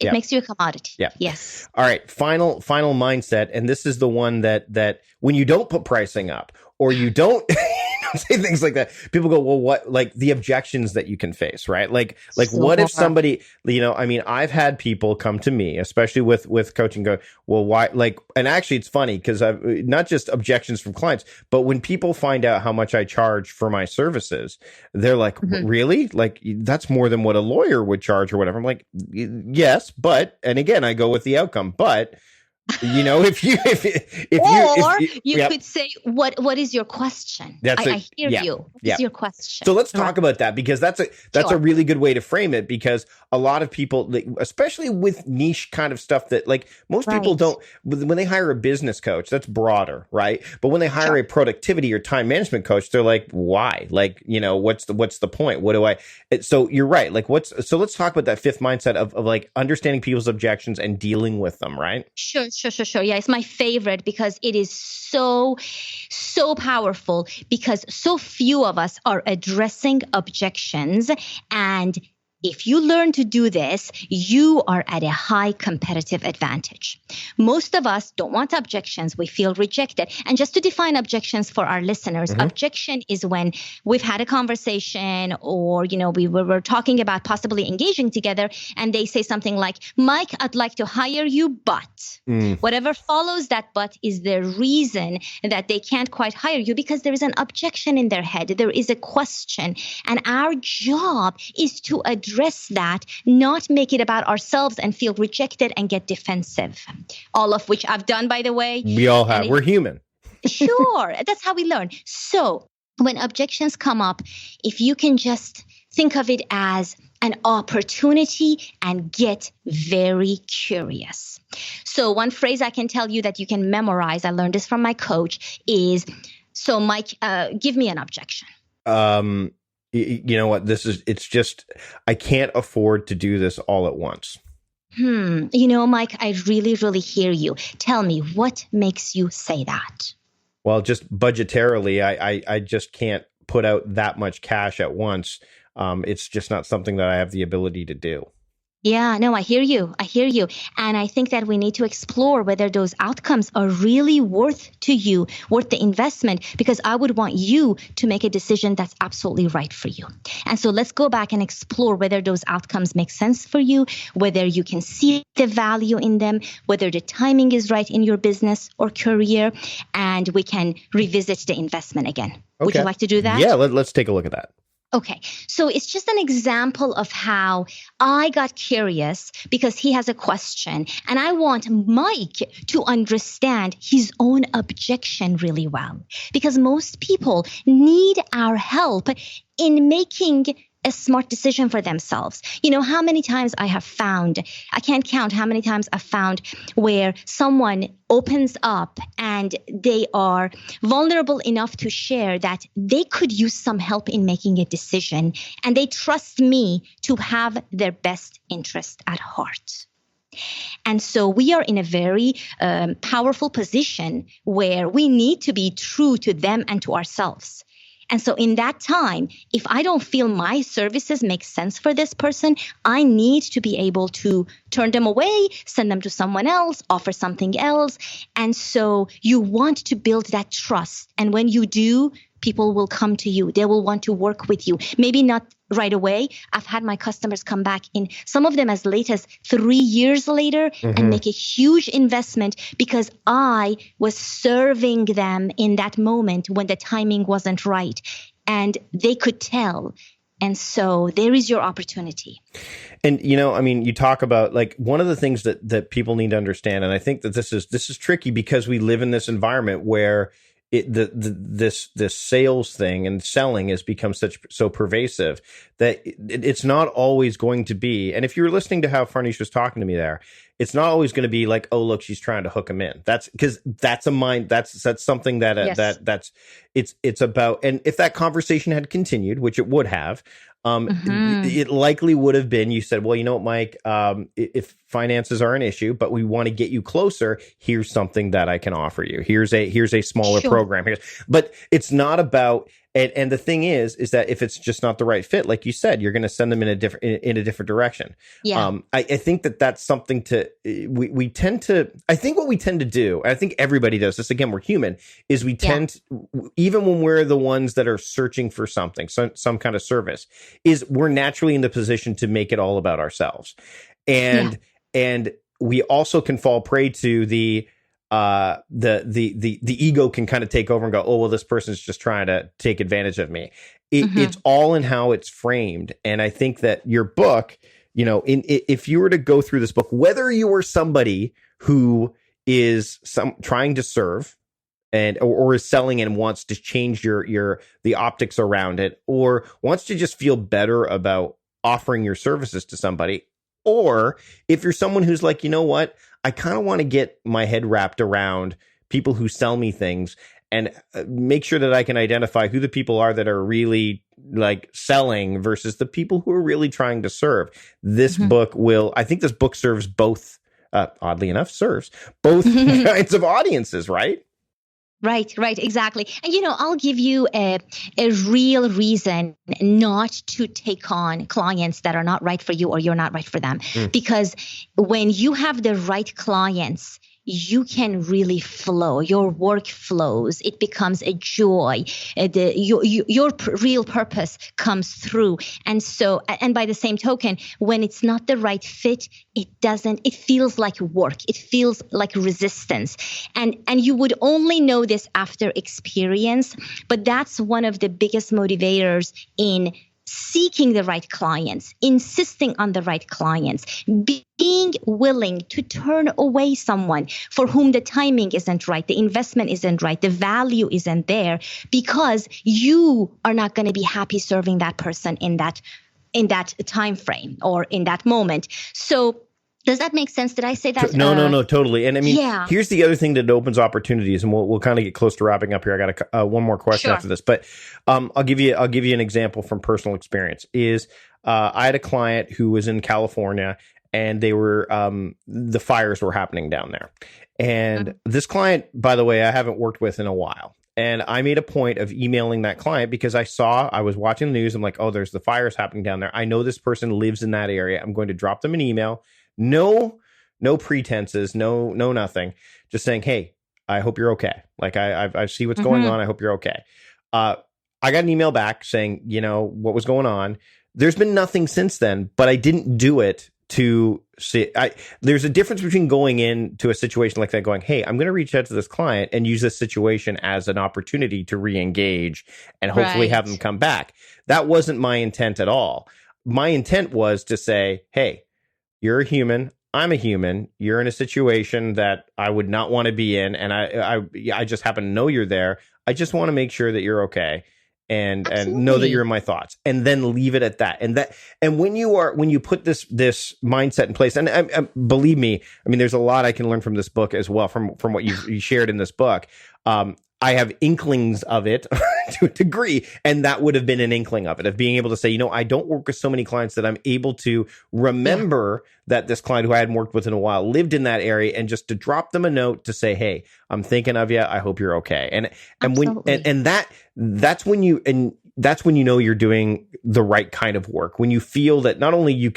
It makes you a commodity. Yeah. Yes. All right. Final mindset. And this is the one that when you don't put pricing up or you don't say things like that, people go, well, what, like the objections that you can face, right? Like what if somebody, I've had people come to me, especially with coaching, go, well, why, and actually it's funny because I've not just objections from clients, but when people find out how much I charge for my services, they're like, really? Like that's more than what a lawyer would charge or whatever. I'm like, yes, but, and again, I go with the outcome, but if you could say, what is your question? I hear you. What is your question? So let's talk about that, because that's a really good way to frame it, because a lot of people, especially with niche kind of stuff that most people don't, when they hire a business coach, that's broader, right? But when they hire a productivity or time management coach, they're like, why? What's the point? What do I, so you're right. So let's talk about that fifth mindset of understanding people's objections and dealing with them, right? Sure. Sure. Yeah, it's my favorite because it is so powerful because so few of us are addressing objections. And if you learn to do this, you are at a high competitive advantage. Most of us don't want objections. We feel rejected. And just to define objections for our listeners, objection is when we've had a conversation or, we were talking about possibly engaging together and they say something like, Mike, I'd like to hire you, but whatever follows that but is the reason that they can't quite hire you because there is an objection in their head. There is a question. And our job is to address that, not make it about ourselves and feel rejected and get defensive. All of which I've done, by the way. We all have. We're human. Sure. That's how we learn. So when objections come up, if you can just think of it as an opportunity and get very curious. So one phrase I can tell you that you can memorize, I learned this from my coach, is, so Mike, give me an objection. You know what? It's just, I can't afford to do this all at once. Mike, I really, really hear you. Tell me, what makes you say that? Well, just budgetarily, I just can't put out that much cash at once. It's just not something that I have the ability to do. Yeah, no, I hear you. And I think that we need to explore whether those outcomes are really worth the investment, because I would want you to make a decision that's absolutely right for you. And so let's go back and explore whether those outcomes make sense for you, whether you can see the value in them, whether the timing is right in your business or career, and we can revisit the investment again. Okay. Would you like to do that? Yeah, let's take a look at that. Okay, so it's just an example of how I got curious because he has a question and I want Mike to understand his own objection really well, because most people need our help in making a smart decision for themselves. How many times I can't count how many times I've found where someone opens up and they are vulnerable enough to share that they could use some help in making a decision, and they trust me to have their best interest at heart. And so we are in a very powerful position where we need to be true to them and to ourselves. And so in that time, if I don't feel my services make sense for this person, I need to be able to turn them away, send them to someone else, offer something else. And so you want to build that trust. And when you do, people will come to you. They will want to work with you. Maybe not right away. I've had my customers come back in, some of them as late as 3 years later, and make a huge investment because I was serving them in that moment when the timing wasn't right. And they could tell. And so there is your opportunity. And, you talk about one of the things that people need to understand. And I think that this is tricky because we live in this environment where this sales thing and selling has become so pervasive that it's not always going to be. And if you're listening to how Farnoosh was talking to me there, it's not always going to be like, oh, look, she's trying to hook him in. That's because that's something that yes. It's about. And if that conversation had continued, which it would have, it likely would have been, you said, well, you know what, Mike, if finances are an issue, but we want to get you closer, here's something that I can offer you. Here's a smaller program. But it's not about, and the thing is that if it's just not the right fit, like you said, you're going to send them in a different direction. Yeah. I think that's something we tend to, I think what we tend to do, I think everybody does this, again, we're human, is we tend to, even when we're the ones that are searching for something, some kind of service, is we're naturally in the position to make it all about ourselves. And we also can fall prey to the ego can kind of take over and go, oh, well, this person's just trying to take advantage of me. It's all in how it's framed. And I think that your book, if you were to go through this book, whether you were somebody who is trying to serve or is selling and wants to change the optics around it, or wants to just feel better about offering your services to somebody, or if you're someone who's like, you know what, I kind of want to get my head wrapped around people who sell me things and make sure that I can identify who the people are that are really selling versus the people who are really trying to serve. This book I think this book serves both oddly enough, serves both kinds of audiences, right? Right, exactly. And I'll give you a real reason not to take on clients that are not right for you or you're not right for them. Because when you have the right clients, you can really flow. Your work flows. It becomes a joy. Your real purpose comes through. And so, and by the same token, when it's not the right fit, it feels like work. It feels like resistance. And you would only know this after experience, but that's one of the biggest motivators in seeking the right clients, insisting on the right clients, being willing to turn away someone for whom the timing isn't right, the investment isn't right, the value isn't there, because you are not going to be happy serving that person in that time frame or in that moment. So does that make sense? Did I say that? No, totally. And I mean, here's the other thing that opens opportunities, and we'll kind of get close to wrapping up here. I got one more question after this, but I'll give you an example from personal experience. I had a client who was in California, and they were the fires were happening down there. And this client, by the way, I haven't worked with in a while. And I made a point of emailing that client because I was watching the news. I'm like, oh, there's the fires happening down there. I know this person lives in that area. I'm going to drop them an email. No pretenses, no nothing. Just saying, hey, I hope you're okay. Like I see what's going on. I hope you're okay. I got an email back saying, what was going on. There's been nothing since then, but I didn't do it to see. There's a difference between going into a situation like that, going, hey, I'm going to reach out to this client and use this situation as an opportunity to re-engage and hopefully have them come back. That wasn't my intent at all. My intent was to say, hey, you're a human. I'm a human. You're in a situation that I would not want to be in, and I just happen to know you're there. I just want to make sure that you're okay, and know that you're in my thoughts, and then leave it at that. And when you put this mindset in place, and believe me, I mean, there's a lot I can learn from this book as well, from what you shared in this book. I have inklings of it to a degree, and that would have been an inkling of it, of being able to say, I don't work with so many clients that I'm able to remember that this client who I hadn't worked with in a while lived in that area, and just to drop them a note to say, hey, I'm thinking of you. I hope you're okay. And that's when you know you're doing the right kind of work, when you feel that not only you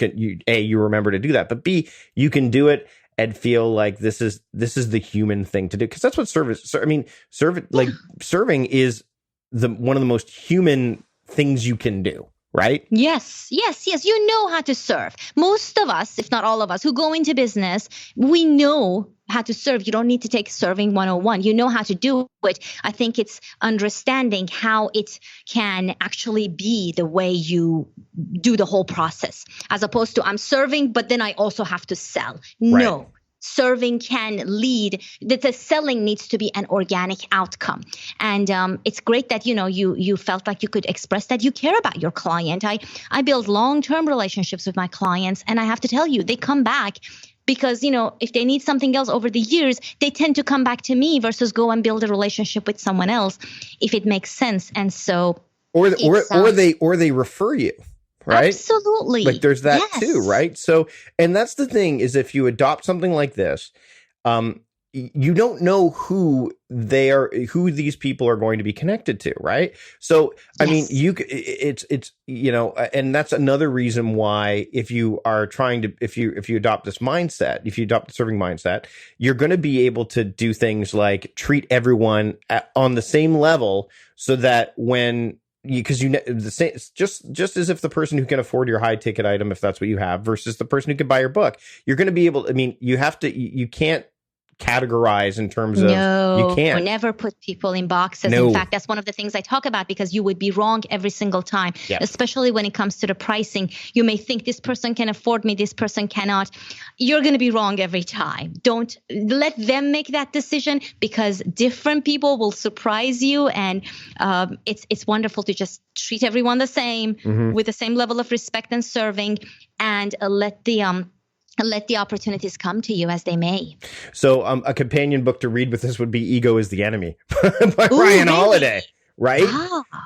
remember to do that, but B, you can do it and feel like this is the human thing to do, because that's what serving is one of the most human things you can do, right? Yes. You know how to serve. Most of us, if not all of us, who go into business, we know how to serve. You don't need to take serving 101. You know how to do it. I think it's understanding how it can actually be the way you do the whole process, as opposed to I'm serving, but then I also have to sell. No. Serving can lead, the selling needs to be an organic outcome. And it's great that, you felt like you could express that you care about your client. I build long-term relationships with my clients, and I have to tell you, they come back because, if they need something else over the years, they tend to come back to me versus go and build a relationship with someone else, if it makes sense. And so, or they refer you. Right? Absolutely. Like there's that too, right? So, and that's the thing, is if you adopt something like this, you don't know who these people are going to be connected to, right? So, I mean, it's and that's another reason why if you adopt this mindset, if you adopt the serving mindset, you're going to be able to do things like treat everyone on the same level, so that because just as if the person who can afford your high ticket item, if that's what you have, versus the person who can buy your book, you're going to be able. I mean, you can't categorize in terms of you can't. We never put people in boxes. In fact, that's one of the things I talk about, because you would be wrong every single time, especially when it comes to the pricing. You may think this person can afford me, this person cannot. You're going to be wrong every time. Don't let them make that decision, because different people will surprise you. And it's wonderful to just treat everyone the same, with the same level of respect and serving, and let the opportunities come to you as they may. So a companion book to read with this would be Ego is the Enemy by Ryan Holiday. right?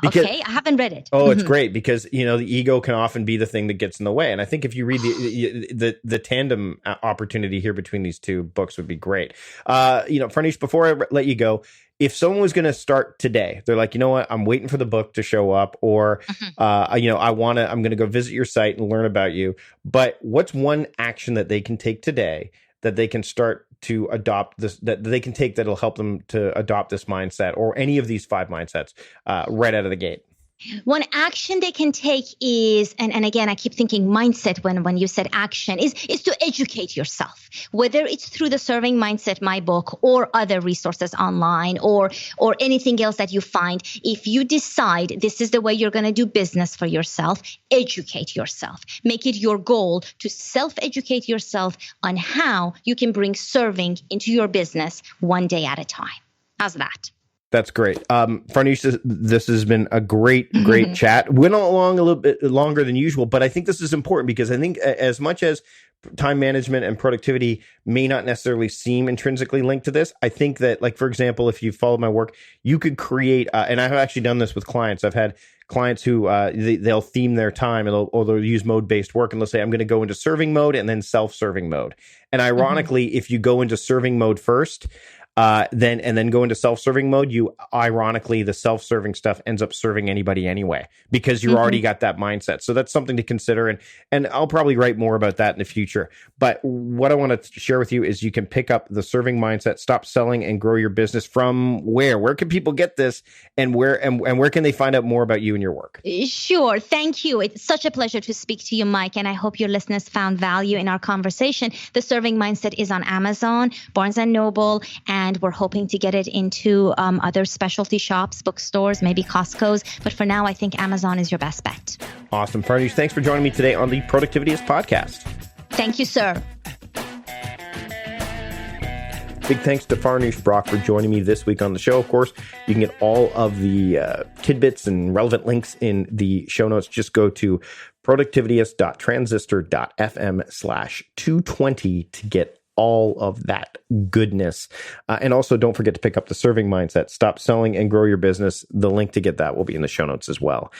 Because, okay. I haven't read it. Oh, it's great because, the ego can often be the thing that gets in the way. And I think if you read the tandem opportunity here between these two books would be great. Farnoosh, before I let you go, if someone was going to start today, they're like, you know what, I'm waiting for the book to show up, or, I'm going to go visit your site and learn about you. But what's one action that they can take today that they can start to adopt this, that they can take that'll help them to adopt this mindset or any of these 5 mindsets right out of the gate? One action they can take is, and again, I keep thinking mindset when you said action, is to educate yourself, whether it's through the Serving Mindset, my book, or other resources online, or anything else that you find. If you decide this is the way you're going to do business for yourself, educate yourself. Make it your goal to self-educate yourself on how you can bring serving into your business one day at a time. How's that? That's great. Farnoosh, this has been a great chat. Went along a little bit longer than usual, but I think this is important because I think as much as time management and productivity may not necessarily seem intrinsically linked to this, I think that, like, for example, if you follow my work, you could create, and I've actually done this with clients. I've had clients who they'll theme their time or they'll use mode-based work, and they'll say, I'm going to go into serving mode and then self-serving mode. And ironically, if you go into serving mode first, then go into self-serving mode, the self-serving stuff ends up serving anybody anyway, because you already got that mindset. So that's something to consider. And I'll probably write more about that in the future. But what I want to share with you is you can pick up the Serving Mindset, Stop Selling and Grow Your Business from where? Where can people get this, and where can they find out more about you and your work? Sure. Thank you. It's such a pleasure to speak to you, Mike. And I hope your listeners found value in our conversation. The Serving Mindset is on Amazon, Barnes & Noble, and we're hoping to get it into other specialty shops, bookstores, maybe Costco's. But for now, I think Amazon is your best bet. Awesome. Farnoosh, thanks for joining me today on the Productivityist podcast. Thank you, sir. Big thanks to Farnoosh Brock for joining me this week on the show. Of course, you can get all of the tidbits and relevant links in the show notes. Just go to productivityist.transistor.fm/220 to get all of that goodness. And also don't forget to pick up the Serving Mindset, Stop Selling and Grow Your Business. The link to get that will be in the show notes as well.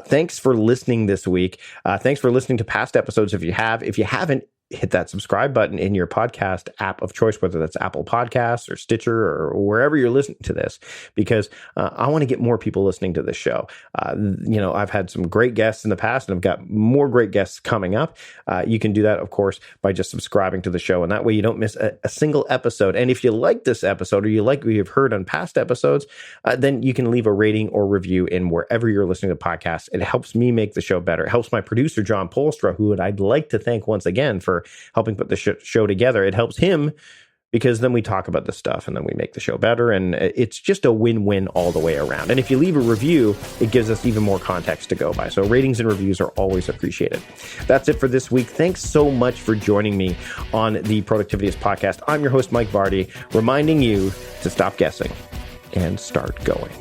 Thanks for listening this week. Thanks for listening to past episodes. If you haven't, hit that subscribe button in your podcast app of choice, whether that's Apple Podcasts or Stitcher or wherever you're listening to this, because I want to get more people listening to this show. I've had some great guests in the past, and I've got more great guests coming up. You can do that, of course, by just subscribing to the show, and that way you don't miss a single episode. And if you like this episode or you like what you've heard on past episodes, then you can leave a rating or review in wherever you're listening to podcasts. It helps me make the show better. It helps my producer, John Polstra, who I'd like to thank once again for helping put the show together. It helps him because then we talk about the stuff and then we make the show better. And it's just a win-win all the way around. And if you leave a review, it gives us even more context to go by. So ratings and reviews are always appreciated. That's it for this week. Thanks so much for joining me on the Productivityist podcast. I'm your host, Mike Vardy, reminding you to stop guessing and start going.